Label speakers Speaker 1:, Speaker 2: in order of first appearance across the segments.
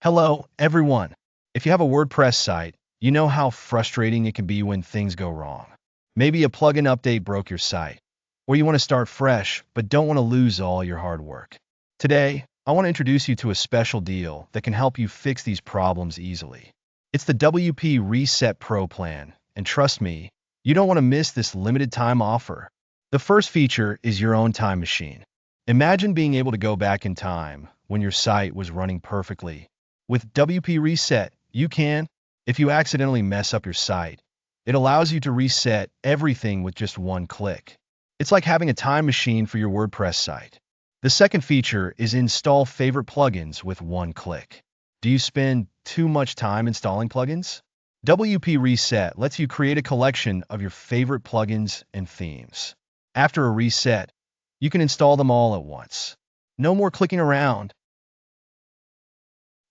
Speaker 1: Hello, everyone. If you have a WordPress site, you know how frustrating it can be when things go wrong. Maybe a plugin update broke your site, or you want to start fresh but don't want to lose all your hard work. Today, I want to introduce you to a special deal that can help you fix these problems easily. It's the WpReset Pro plan, and trust me, you don't want to miss this limited time offer. The first feature is your own time machine. Imagine being able to go back in time when your site was running perfectly. With WpReset, you can, if you accidentally mess up your site, it allows you to reset everything with just one click. It's like having a time machine for your WordPress site. The second feature is install favorite plugins with one click. Do you spend too much time installing plugins? WpReset lets you create a collection of your favorite plugins and themes. After a reset, you can install them all at once. No more clicking around.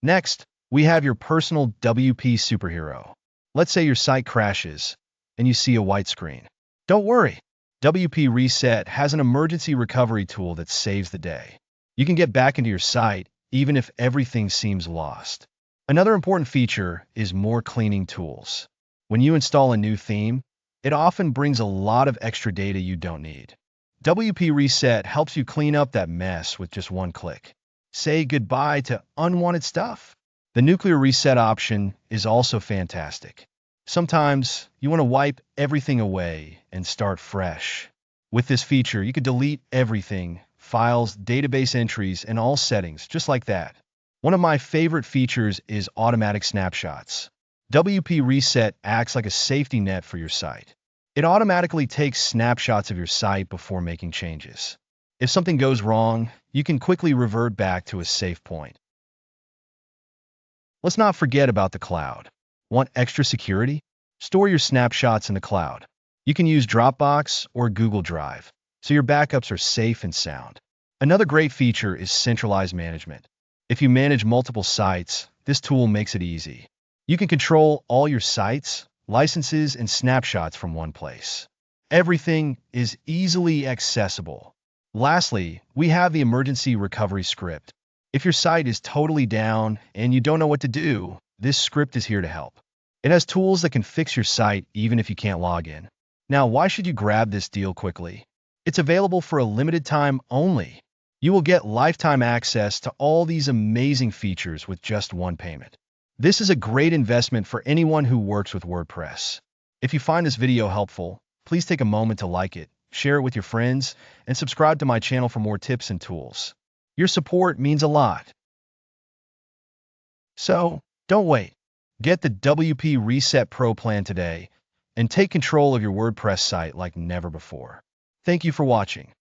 Speaker 1: Next, we have your personal WP superhero. Let's say your site crashes and you see a white screen. Don't worry. WpReset has an emergency recovery tool that saves the day. You can get back into your site even if everything seems lost. Another important feature is more cleaning tools. When you install a new theme, it often brings a lot of extra data you don't need. WpReset helps you clean up that mess with just one click. Say goodbye to unwanted stuff. The nuclear reset option is also fantastic. Sometimes you want to wipe everything away and start fresh. With this feature, you can delete everything, files, database entries, and all settings, just like that. One of my favorite features is automatic snapshots. WpReset acts like a safety net for your site. It automatically takes snapshots of your site before making changes. If something goes wrong, you can quickly revert back to a safe point. Let's not forget about the cloud. Want extra security? Store your snapshots in the cloud. You can use Dropbox or Google Drive, so your backups are safe and sound. Another great feature is centralized management. If you manage multiple sites, this tool makes it easy. You can control all your sites, licenses, and snapshots from one place. Everything is easily accessible. Lastly, we have the emergency recovery script. If your site is totally down and you don't know what to do, this script is here to help. It has tools that can fix your site even if you can't log in. Now, why should you grab this deal quickly? It's available for a limited time only. You will get lifetime access to all these amazing features with just one payment. This is a great investment for anyone who works with WordPress. If you find this video helpful, please take a moment to like it, share it with your friends, and subscribe to my channel for more tips and tools. Your support means a lot. So, don't wait. Get the WpReset Pro plan today and take control of your WordPress site like never before. Thank you for watching.